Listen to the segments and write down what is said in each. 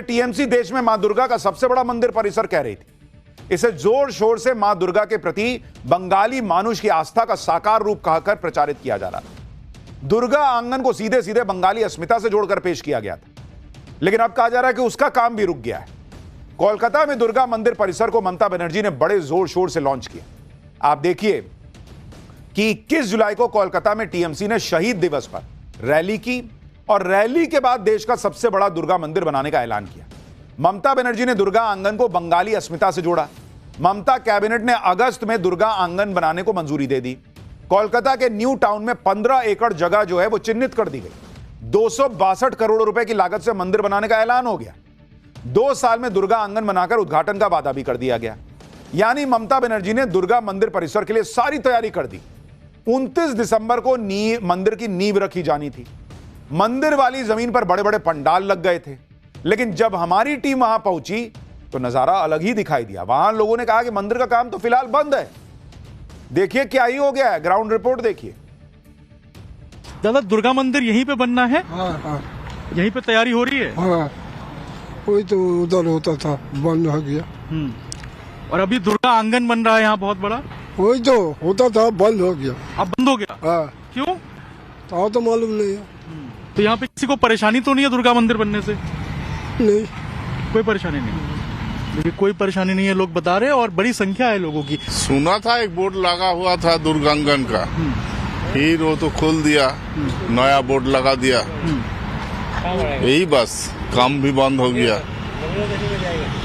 TMC देश में मां दुर्गा का सबसे बड़ा मंदिर परिसर कह रही थी। इसे जोर शोर से मां दुर्गा के प्रति बंगाली मानुष की आस्था का साकार रूप कहकर प्रचारित किया जा रहा था। दुर्गा आंगन को सीधे सीधे बंगाली अस्मिता से जोड़कर पेश किया गया था, लेकिन अब कहा जा रहा है कि उसका काम भी रुक गया है। कोलकाता में दुर्गा मंदिर परिसर को ममता बनर्जी ने बड़े जोर शोर से लॉन्च किया। आप देखिए कि 21 जुलाई को कोलकाता में टीएमसी ने शहीद दिवस पर रैली की और रैली के बाद देश का सबसे बड़ा दुर्गा मंदिर बनाने का ऐलान किया। ममता बनर्जी ने दुर्गा आंगन को बंगाली अस्मिता से जोड़ा। ममता कैबिनेट ने अगस्त में दुर्गा आंगन बनाने को मंजूरी दे दी। कोलकाता के न्यू टाउन में 15 एकड़ जगह जो है वो चिन्हित कर दी गई। 262 करोड़ रुपए की लागत से मंदिर बनाने का ऐलान हो गया। 2 साल में दुर्गा आंगन बनाकर उद्घाटन का वादा भी कर दिया गया। यानी ममता बनर्जी ने दुर्गा मंदिर परिसर के लिए सारी तैयारी कर दी। 29 दिसंबर को मंदिर की नींव रखी जानी थी। मंदिर वाली जमीन पर बड़े बड़े पंडाल लग गए थे, लेकिन जब हमारी टीम वहां पहुंची तो नजारा अलग ही दिखाई दिया। वहां लोगों ने कहा कि मंदिर का काम तो फिलहाल बंद है। देखिए क्या ही हो गया है, ग्राउंड रिपोर्ट देखिए। दादा, दुर्गा मंदिर यहीं पे बनना है? हाँ। यहीं पे तैयारी हो रही है? हाँ, वही तो उधर होता था, बंद हो गया। और अभी दुर्गा आंगन बन रहा है यहाँ बहुत बड़ा। वही तो होता था, बंद हो गया। अब बंद हो गया? हाँ। क्यों? तो मालूम नहीं है। तो यहाँ पे किसी को परेशानी तो नहीं है दुर्गा मंदिर बनने से? नहीं, कोई परेशानी नहीं। देखिए, कोई परेशानी नहीं है, लोग बता रहे हैं, और बड़ी संख्या है लोगों की। सुना था एक बोर्ड लगा हुआ था दुर्गांगन का, फिर वो तो खोल दिया, नया बोर्ड लगा दिया। यही बस, काम भी बंद हो गया।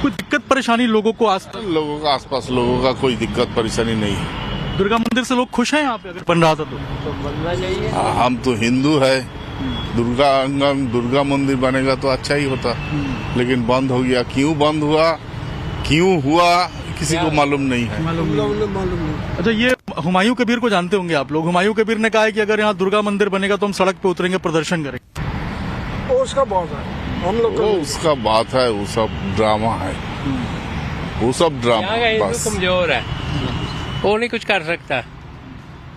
कोई दिक्कत परेशानी लोगों को आसपास लोगों का कोई दिक्कत परेशानी नहीं है। दुर्गा मंदिर से लोग खुश हैं यहाँ पे अगर बन रहा था तो? बनना चाहिए। हम तो हिंदू है, दुर्गा मंदिर बनेगा तो अच्छा ही होता, लेकिन बंद हो गया। क्यों बंद हुआ, क्यों हुआ, किसी को मालूम नहीं है। मालूम नहीं। अच्छा, ये हुमायूं कबीर को जानते होंगे आप लोग। हुमायूं कबीर ने कहा है कि अगर यहाँ दुर्गा मंदिर बनेगा तो हम सड़क पे उतरेंगे, प्रदर्शन करेंगे। उसका बात है, हम लोग उसका बात है, वो सब ड्रामा है, वो सब ड्रामा। बस कमजोर है, वो नहीं कुछ कर सकता।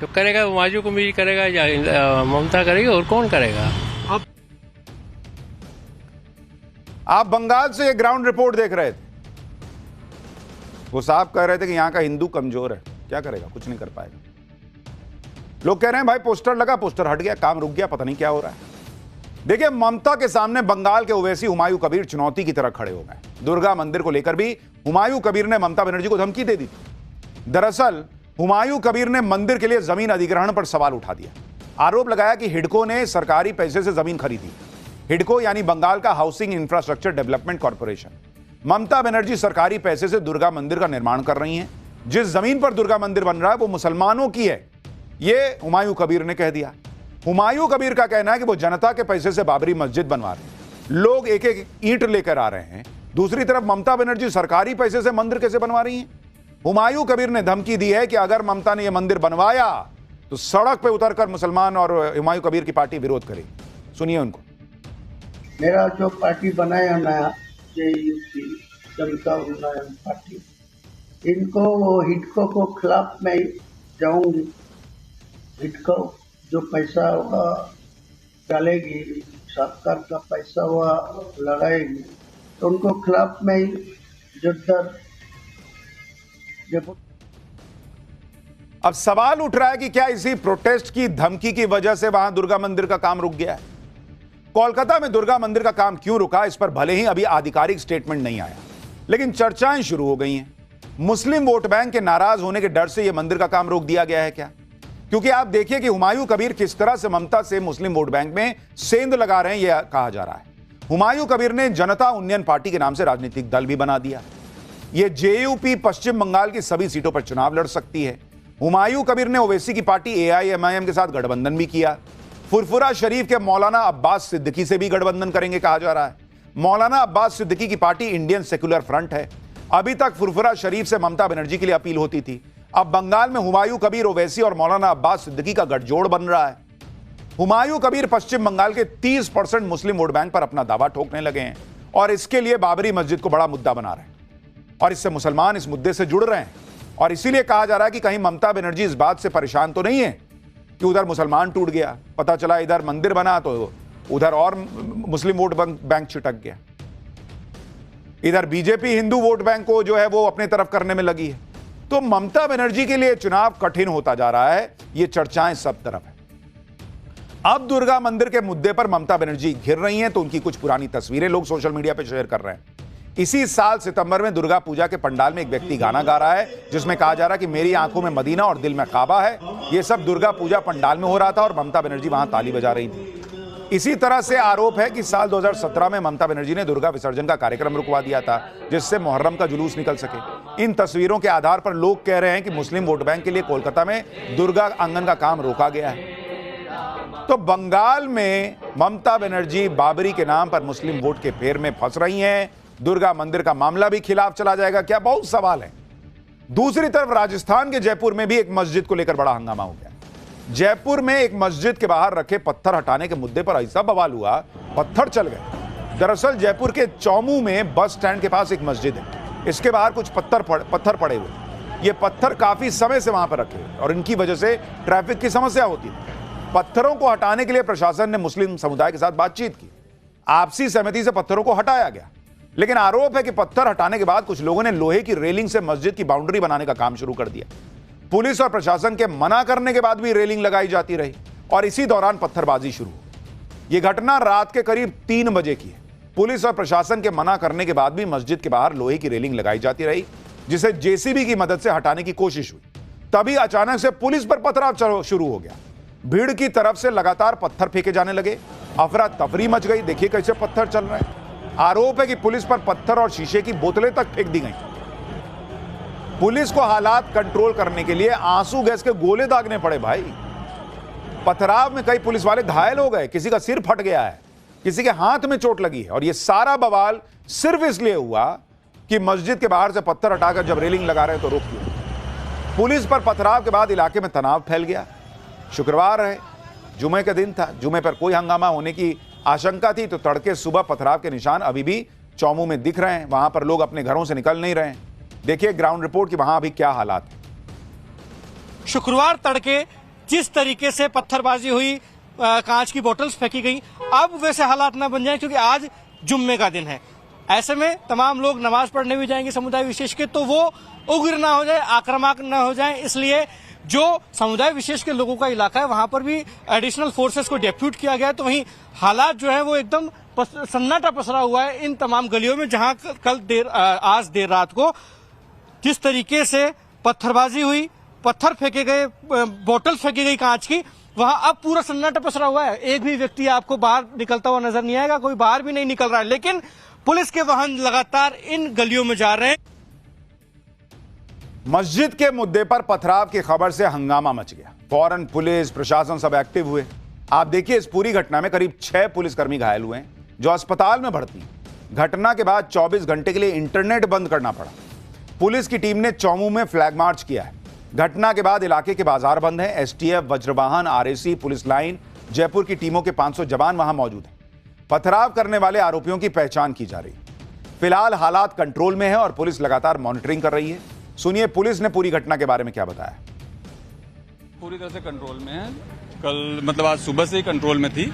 तो करेगा हुमायूं कबीर करेगा या ममता करेगी, और कौन करेगा? आप बंगाल से ये ग्राउंड रिपोर्ट देख रहे थे। वो साहब कह रहे थे कि यहां का हिंदू कमजोर है, क्या करेगा, कुछ नहीं कर पाएगा। लोग कह रहे हैं भाई पोस्टर लगा, पोस्टर हट गया, काम रुक गया, पता नहीं क्या हो रहा है। देखिए, ममता के सामने बंगाल के ओवैसी हुमायूं कबीर चुनौती की तरह खड़े हो गए। दुर्गा मंदिर को लेकर भी हुमायूं कबीर ने ममता बनर्जी को धमकी दे दी थी। दरअसल हुमायूं कबीर ने मंदिर के लिए जमीन अधिग्रहण पर सवाल उठा दिया। आरोप लगाया कि हिडको ने सरकारी पैसे से जमीन खरीदी। हिडको यानी बंगाल का housing infrastructure development corporation. Mamata Banerjee सरकारी पैसे से दुर्गा मंदिर का निर्माण कर रही हैं। जिस जमीन पर दुर्गा मंदिर बन रहा है वो मुसलमानों की है, यह हुमायूं कबीर ने कह दिया। हुमायूं कबीर का कहना है कि वो जनता के पैसे से बाबरी मस्जिद बनवा रहे हैं। लोग एक एक ईंट लेकर आ रहे हैं। दूसरी तरफ ममता बनर्जी सरकारी पैसे से मंदिर कैसे बनवा रही हैं? हुमायूं कबीर ने धमकी दी है कि अगर ममता ने यह मंदिर बनवाया तो सड़क पे उतरकर मुसलमान और हुमायूं कबीर की पार्टी विरोध करेगी। सुनिए उनको। मेरा जो पार्टी बनाया नया जेयूसी जनता उन्नयन पार्टी, इनको हिडको को खिलाफ में जाऊंगी। हिडको जो पैसा होगा डालेगी, सरकार का पैसा हुआ लगाएगी, तो उनको खिलाफ में ही जुद्ध। अब सवाल उठ रहा है कि क्या इसी प्रोटेस्ट की धमकी की वजह से वहां दुर्गा मंदिर का काम रुक गया है? कोलकाता में दुर्गा मंदिर का काम क्यों रुका, इस पर भले ही अभी आधिकारिक स्टेटमेंट नहीं आया, लेकिन चर्चाएं शुरू हो गई हैं। मुस्लिम वोट बैंक के नाराज होने के डर से यह मंदिर का काम रोक दिया गया है क्या? क्योंकि आप देखिए कि हुमायूं कबीर किस तरह से ममता से मुस्लिम वोट बैंक में सेंध लगा रहे हैं, यह कहा जा रहा है। हुमायूं कबीर ने जनता उन्नयन पार्टी के नाम से राजनीतिक दल भी बना दिया। यह जेयूपी पश्चिम बंगाल की सभी सीटों पर चुनाव लड़ सकती है। हुमायूं कबीर ने ओवैसी की पार्टी एआईएमआईएम के साथ गठबंधन भी किया। फुरफुरा शरीफ के मौलाना अब्बास सिद्दीकी से भी गठबंधन करेंगे कहा जा रहा है। मौलाना अब्बास सिद्दीकी की पार्टी इंडियन सेक्युलर फ्रंट है। अभी तक फुरफुरा शरीफ से ममता बनर्जी के लिए अपील होती थी। अब बंगाल में हुमायूं कबीर, ओवैसी और मौलाना अब्बास सिद्दीकी का गठजोड़ बन रहा है। हुमायूं कबीर पश्चिम बंगाल के 30% मुस्लिम वोट बैंक पर अपना दावा ठोकने लगे हैं और इसके लिए बाबरी मस्जिद को बड़ा मुद्दा बना रहे हैं और इससे मुसलमान इस मुद्दे से जुड़ रहे हैं। और इसीलिए कहा जा रहा है कि कहीं ममता बनर्जी इस बात से परेशान तो नहीं है कि उधर मुसलमान टूट गया, पता चला इधर मंदिर बना तो उधर और मुस्लिम वोट बैंक छिटक गया। इधर बीजेपी हिंदू वोट बैंक को जो है वो अपने तरफ करने में लगी है। तो ममता बनर्जी के लिए चुनाव कठिन होता जा रहा है, ये चर्चाएं सब तरफ है। अब दुर्गा मंदिर के मुद्दे पर ममता बनर्जी घिर रही हैं, तो उनकी कुछ पुरानी तस्वीरें लोग सोशल मीडिया पर शेयर कर रहे हैं। इसी साल सितंबर में दुर्गा पूजा के पंडाल में एक व्यक्ति गाना गा रहा है जिसमें कहा जा रहा है कि मेरी आंखों में मदीना और दिल में काबा है। यह सब दुर्गा पूजा पंडाल में हो रहा था और ममता बनर्जी वहां ताली बजा रही थी। इसी तरह से आरोप है कि साल 2017 में ममता बनर्जी ने दुर्गा विसर्जन का कार्यक्रम रुकवा दिया था जिससे मुहर्रम का जुलूस निकल सके। इन तस्वीरों के आधार पर लोग कह रहे हैं कि मुस्लिम वोट बैंक के लिए कोलकाता में दुर्गा आंगन का काम रोका गया है। तो बंगाल में ममता बनर्जी बाबरी के नाम पर मुस्लिम वोट के फेर में फंस रही हैं। दुर्गा मंदिर का मामला भी खिलाफ चला जाएगा क्या, बहुत सवाल है। दूसरी तरफ राजस्थान के जयपुर में भी एक मस्जिद को लेकर बड़ा हंगामा हो गया। जयपुर में एक मस्जिद के बाहर रखे पत्थर हटाने के मुद्दे पर ऐसा बवाल हुआ, पत्थर चल गए। दरअसल जयपुर के चौमू में बस स्टैंड के पास एक मस्जिद है, इसके बाहर कुछ पत्थर पड़े हुए। ये पत्थर काफी समय से वहां पर रखे हुए और इनकी वजह से ट्रैफिक की समस्या होती है। पत्थरों को हटाने के लिए प्रशासन ने मुस्लिम समुदाय के साथ बातचीत की, आपसी सहमति से पत्थरों को हटाया गया। लेकिन आरोप है कि पत्थर हटाने के बाद कुछ लोगों ने लोहे की रेलिंग से मस्जिद की बाउंड्री बनाने का काम शुरू कर दिया। पुलिस और प्रशासन के मना करने के बाद भी रेलिंग लगाई जाती रही और इसी दौरान पत्थरबाजी शुरू हुई। यह घटना रात के करीब 3 बजे की है। पुलिस और प्रशासन के मना करने के बाद भी मस्जिद के बाहर लोहे की रेलिंग लगाई जाती रही, जिसे जेसीबी की मदद से हटाने की कोशिश हुई। तभी अचानक से पुलिस पर पथराव शुरू हो गया। भीड़ की तरफ से लगातार पत्थर फेंके जाने लगे, अफरा तफरी मच गई। देखिए कैसे पत्थर चल रहे हैं। आरोप है कि पुलिस पर पत्थर और शीशे की बोतलें तक फेंक दी गई। पुलिस को हालात कंट्रोल करने के लिए आंसू गैस के गोले दागने पड़े भाई। पथराव में कई पुलिस वाले घायल हो गए, किसी का सिर फट गया है, किसी के हाथ में चोट लगी है। और यह सारा बवाल सिर्फ इसलिए हुआ कि मस्जिद के बाहर से पत्थर हटाकर जब रेलिंग लगा रहे तो रोक दिया। पुलिस पर पथराव के बाद इलाके में तनाव फैल गया। शुक्रवार है, जुमे का दिन था, जुमे पर कोई हंगामा होने की आशंका थी, तो तड़के सुबह पथराव के निशान अभी भी चौमू में दिख रहे हैं। वहां पर लोग अपने घरों से निकल नहीं रहे हैं। देखिए ग्राउंड रिपोर्ट कि वहां अभी क्या हालात है। शुक्रवार तड़के जिस तरीके से पत्थरबाजी हुई, कांच की बोतल्स फेंकी गई, अब वैसे हालात ना बन जाए क्योंकि आज जुम्मे का दिन है। ऐसे में तमाम लोग नमाज पढ़ने भी जाएंगे समुदाय विशेष के, तो वो उग्र ना हो जाए, आक्रामक ना हो जाए, इसलिए जो समुदाय विशेष के लोगों का इलाका है वहां पर भी एडिशनल फोर्सेस को डेप्यूट किया गया है। तो वहीं हालात जो है वो एकदम सन्नाटा पसरा हुआ है इन तमाम गलियों में, जहां आज देर रात को जिस तरीके से पत्थरबाजी हुई, पत्थर फेंके गए, बोतल फेंकी गई कांच की, वहां अब पूरा सन्नाटा पसरा हुआ है। एक भी व्यक्ति आपको बाहर निकलता हुआ नजर नहीं आएगा, कोई बाहर भी नहीं निकल रहा है। लेकिन पुलिस के वाहन लगातार इन गलियों में जा रहे हैं। मस्जिद के मुद्दे पर पथराव की खबर से हंगामा मच गया। फौरन पुलिस प्रशासन सब एक्टिव हुए। आप देखिए इस पूरी घटना में करीब 6 पुलिसकर्मी घायल हुए हैं जो अस्पताल में भर्ती हैं। घटना के बाद 24 घंटे के लिए इंटरनेट बंद करना पड़ा। पुलिस की टीम ने चौमू में फ्लैग मार्च किया है। घटना के बाद इलाके के बाजार बंद हैं। STF, Vajravahan, RAC, police line, Jaipur की टीमों के 500 जवान वहां मौजूद हैं। पथराव करने वाले आरोपियों की पहचान की जा रही है। फिलहाल हालात कंट्रोल में है और पुलिस लगातार मॉनिटरिंग कर रही है। सुनिए पुलिस ने पूरी घटना के बारे में क्या बताया। पूरी तरह से कंट्रोल में है। कल मतलब आज सुबह से ही कंट्रोल में थी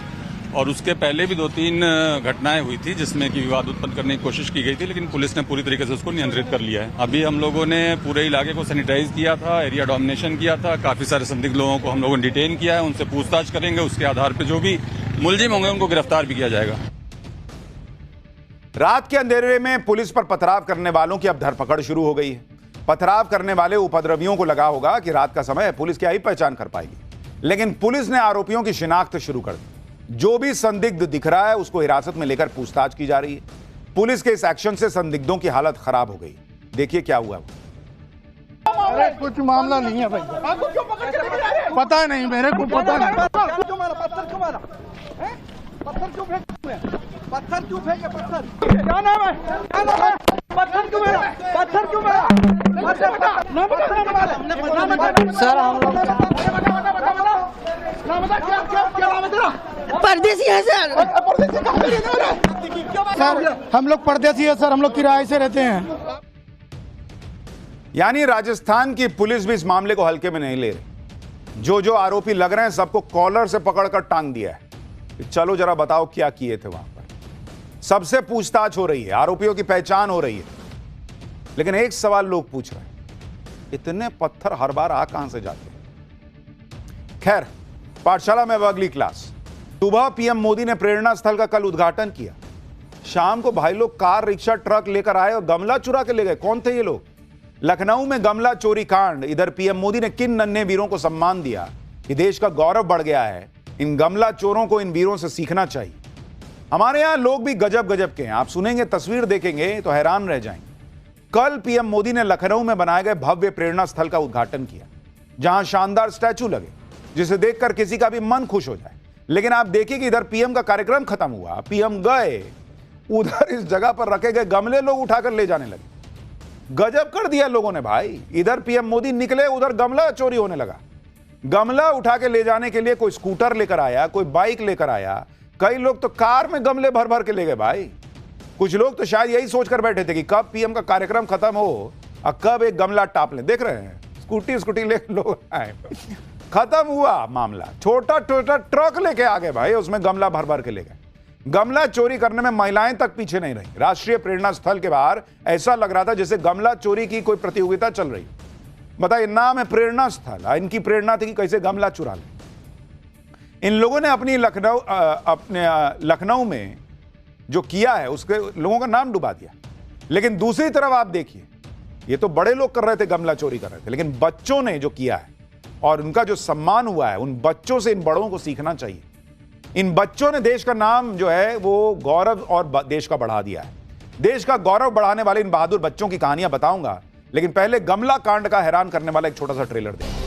और उसके पहले भी 2-3 घटनाएं हुई थी जिसमें कि विवाद उत्पन्न करने की कोशिश की गई थी, लेकिन पुलिस ने पूरी तरीके से उसको नियंत्रित कर लिया है। अभी हम लोगों ने पूरे इलाके को सैनिटाइज किया था, एरिया डोमिनेशन किया था, काफी सारे संदिग्ध लोगों को हम लोगों ने डिटेन किया है, उनसे पूछताछ करेंगे, उसके आधार पर जो भी मुलजिम होंगे उनको गिरफ्तार भी किया जाएगा। रात के अंधेरे में पुलिस पर पथराव करने वालों की अब धरपकड़ शुरू हो गई है। पथराव करने वाले उपद्रवियों को लगा होगा कि रात का समय है, पुलिस क्या ही पहचान कर पाएगी, लेकिन पुलिस ने आरोपियों की शिनाख्त शुरू कर दी। जो भी संदिग्ध दिख रहा है उसको हिरासत में लेकर पूछताछ की जा रही है। पुलिस के इस एक्शन से संदिग्धों की हालत खराब हो गई। देखिए क्या हुआ। अरे कुछ मामला नहीं है भैया, आपको क्यों पकड़ के लेके जा रहे हैं? पता नहीं, मेरे को पता नहीं। पत्थर क्यों मारा? पत्थर क्यों मारा? पत्थर क्यों फेंके? पत्थर क्यों फेंके? पत्थर क्या नाम है? क्या नाम है? पत्थर क्यों मारा? पत्थर क्यों मारा? सर हम लोग परदेसी है सर। सर हम लोग परदेसी है सर, हम लोग किराए से रहते हैं। यानी राजस्थान की पुलिस भी इस मामले को हल्के में नहीं ले रही। जो आरोपी लग रहे हैं सबको कॉलर से पकड़कर टांग दिया है। चलो जरा बताओ क्या किए थे वहां पर। सबसे पूछताछ हो रही है, आरोपियों की पहचान हो रही है। लेकिन एक सवाल लोग पूछ रहे हैं, इतने पत्थर हर बार आ कहां से जाते हैं? खैर, पाठशाला में अब अगली क्लास। सुबह पीएम मोदी ने प्रेरणा स्थल का कल उद्घाटन किया। शाम को भाई लोग कार, रिक्शा, ट्रक लेकर आए और गमला चुरा के ले गए। कौन थे ये लोग? लखनऊ में गमला चोरी कांड। इधर पीएम मोदी ने किन नन्हे वीरों को सम्मान दिया कि देश का गौरव बढ़ गया है। इन गमला चोरों को इन वीरों से सीखना चाहिए। हमारे यहां लोग भी गजब गजब के हैं। आप सुनेंगे, तस्वीर देखेंगे तो हैरान रह जाएंगे। कल पीएम मोदी ने लखनऊ में बनाए गए भव्य प्रेरणा स्थल का उद्घाटन किया, जहां शानदार स्टैचू लगे जिसे देखकर किसी का भी मन खुश हो जाए। लेकिन आप देखिए कि इधर पीएम का कार्यक्रम खत्म हुआ, पीएम गए, उधर इस जगह पर रखे गए गमले लोग उठाकर ले जाने लगे। गजब कर दिया लोगों ने भाई। इधर पीएम मोदी निकले, उधर गमला चोरी होने लगा। गमला उठा के ले जाने के लिए कोई स्कूटर लेकर आया, कोई बाइक लेकर आया, कई लोग तो कार में गमले भर भर के ले गए भाई। कुछ लोग तो शायद यही सोचकर बैठे थे कि कब पीएम का कार्यक्रम खत्म हो और कब एक गमला टाप लें। देख रहे हैं, स्कूटी ले लोग आए। खत्म हुआ मामला, छोटा छोटा ट्रक लेके आ गए भाई, उसमें गमला भर भर के ले गए। गमला चोरी करने में महिलाएं तक पीछे नहीं रही। राष्ट्रीय प्रेरणा स्थल के बाहर ऐसा लग रहा था जैसे गमला चोरी की कोई प्रतियोगिता चल रही। बताइए, नाम है प्रेरणा स्थल, इनकी प्रेरणा थी कि कैसे गमला चुरा लें। इन लोगों ने अपने लखनऊ में जो किया है उसके लोगों का नाम डुबा दिया। लेकिन दूसरी तरफ आप देखिए, ये तो बड़े लोग कर रहे थे, गमला चोरी कर रहे थे, लेकिन बच्चों ने जो किया है और उनका जो सम्मान हुआ है, उन बच्चों से इन बड़ों को सीखना चाहिए। इन बच्चों ने देश का नाम जो है वो गौरव और देश का बढ़ा दिया है। देश का गौरव बढ़ाने वाले इन बहादुर बच्चों की कहानियां बताऊंगा, लेकिन पहले गमला कांड का हैरान करने वाला एक छोटा सा ट्रेलर दें।